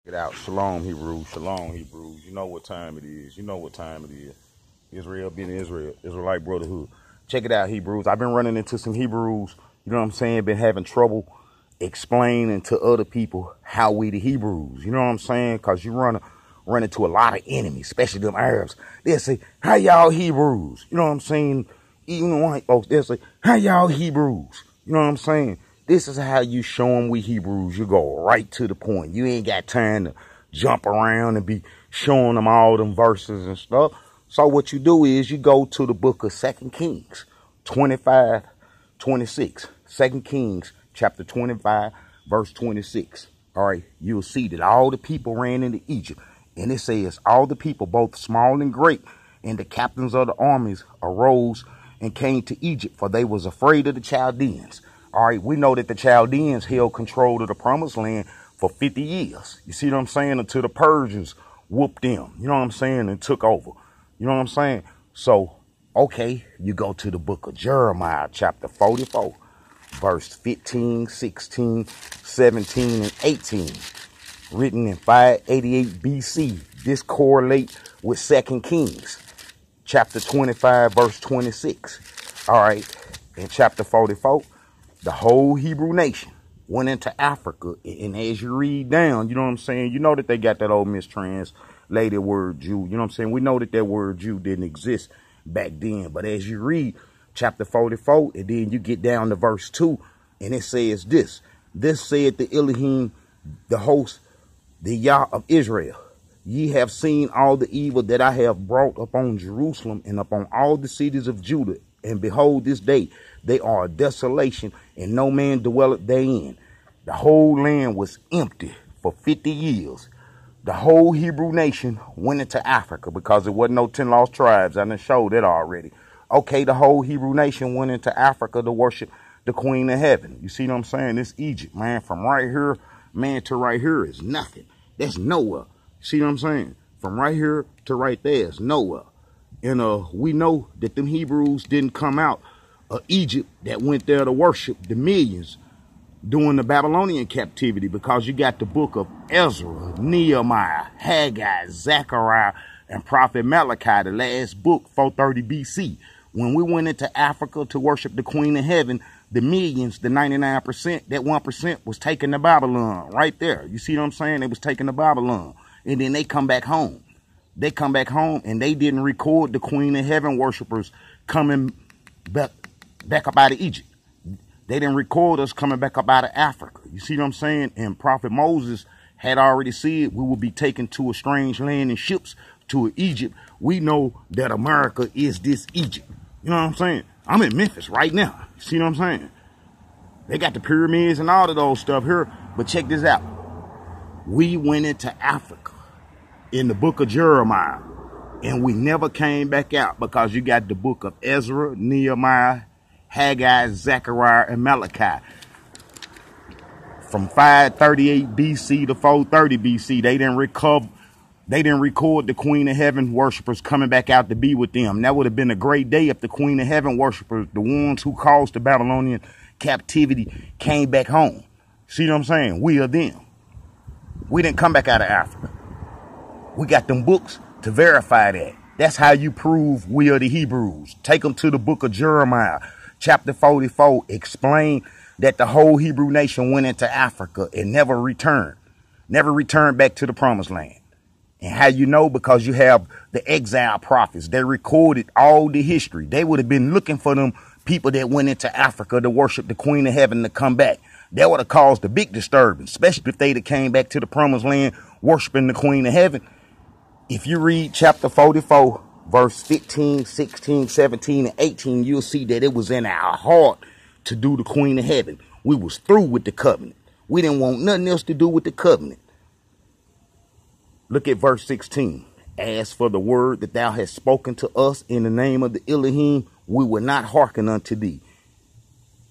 Get out. Shalom, Hebrews. Shalom, Hebrews. You know what time it is. You know what time it is. Israel being Israel. Israelite brotherhood. Check it out, Hebrews. I've been running into some Hebrews. You know what I'm saying? Been having trouble explaining to other people how we the Hebrews. You know what I'm saying? Because you run into a lot of enemies, especially them Arabs. They'll say, how y'all Hebrews? You know what I'm saying? Even white folks, they'll say, how y'all Hebrews? You know what I'm saying? This is how you show them we Hebrews. You go right to the point. You ain't got time to jump around and be showing them all them verses and stuff. So what you do is you go to the book of 2 Kings 25:26. 2 Kings chapter 25, verse 26. All right, you'll see that all the people ran into Egypt. And it says, all the people, both small and great, and the captains of the armies arose and came to Egypt, for they was afraid of the Chaldeans. All right, we know that the Chaldeans held control of the promised land for 50 years. You see what I'm saying? Until the Persians whooped them, you know what I'm saying, and took over. You know what I'm saying? So, okay, you go to the book of Jeremiah, chapter 44, verse 15, 16, 17, and 18. Written in 588 BC. This correlate with 2 Kings, chapter 25, verse 26. All right, in chapter 44, the whole Hebrew nation went into Africa. And as you read down, you know what I'm saying? You know that they got that old mistranslated word Jew. You know what I'm saying? We know that that word Jew didn't exist back then. But as you read chapter 44, and then you get down to verse 2, and it says this. This said the Elohim, the host, the Yah of Israel. Ye have seen all the evil that I have brought upon Jerusalem and upon all the cities of Judah. And behold, this day they are a desolation, and no man dwelleth therein. The whole land was empty for 50 years. The whole Hebrew nation went into Africa because there wasn't no 10 lost tribes. I done showed that already. Okay, the whole Hebrew nation went into Africa to worship the Queen of Heaven. You see what I'm saying? It's Egypt, man. From right here, man, to right here is nothing. That's nowhere. See what I'm saying? From right here to right there is nowhere. And we know that them Hebrews didn't come out of Egypt that went there to worship the millions during the Babylonian captivity, because you got the book of Ezra, Nehemiah, Haggai, Zechariah, and Prophet Malachi, the last book, 430 BC. When we went into Africa to worship the Queen of Heaven, the millions, the 99%, that 1% was taken to Babylon right there. You see what I'm saying? They was taken to Babylon. And then they come back home. They come back home and they didn't record the Queen of Heaven worshipers coming back up out of Egypt. They didn't record us coming back up out of Africa. You see what I'm saying? And Prophet Moses had already said we will be taken to a strange land in ships to Egypt. We know that America is this Egypt. You know what I'm saying? I'm in Memphis right now. You see what I'm saying? They got the pyramids and all of those stuff here. But check this out. We went into Africa in the book of Jeremiah, and we never came back out, because you got the book of Ezra, Nehemiah, Haggai, Zechariah, and Malachi. From 538 BC to 430 BC, they didn't record the Queen of Heaven worshipers coming back out to be with them. That would have been a great day if the Queen of Heaven worshipers, the ones who caused the Babylonian captivity, came back home. See what I'm saying? We are them. We didn't come back out of Africa. We got them books to verify that. That's how you prove we are the Hebrews. Take them to the book of Jeremiah, chapter 44. Explain that the whole Hebrew nation went into Africa and never returned back to the promised land. And how you know? Because you have the exile prophets. They recorded all the history. They would have been looking for them people that went into Africa to worship the Queen of Heaven to come back. That would have caused a big disturbance, especially if they'd have came back to the promised land worshiping the Queen of Heaven. If you read chapter 44, verse 15, 16, 17, and 18, you'll see that it was in our heart to do the Queen of Heaven. We was through with the covenant. We didn't want nothing else to do with the covenant. Look at verse 16. As for the word that thou hast spoken to us in the name of the Elohim, we will not hearken unto thee.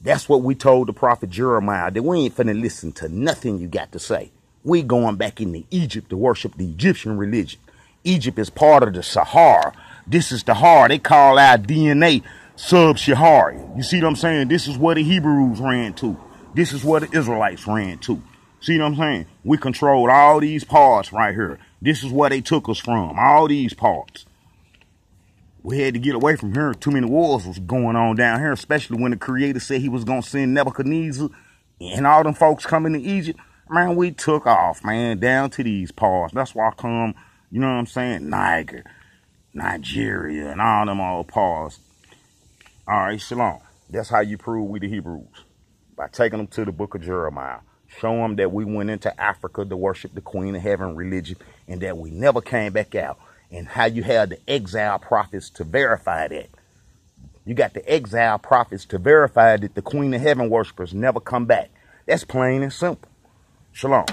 That's what we told the prophet Jeremiah, that we ain't finna listen to nothing you got to say. We going back into Egypt to worship the Egyptian religion. Egypt is part of the Sahara. This is the Har. They call our DNA sub-Shahari. You see what I'm saying? This is where the Hebrews ran to. This is where the Israelites ran to. See what I'm saying? We controlled all these parts right here. This is where they took us from. All these parts. We had to get away from here. Too many wars was going on down here, especially when the Creator said he was going to send Nebuchadnezzar and all them folks coming to Egypt. Man, we took off, man, down to these parts. That's why I come, you know what I'm saying, Nigeria, and all them old parts. All right, shalom. That's how you prove we the Hebrews. By taking them to the book of Jeremiah. Show them that we went into Africa to worship the Queen of Heaven religion and that we never came back out. And how you had the exile prophets to verify that. You got the exile prophets to verify that the Queen of Heaven worshipers never come back. That's plain and simple. Shalom.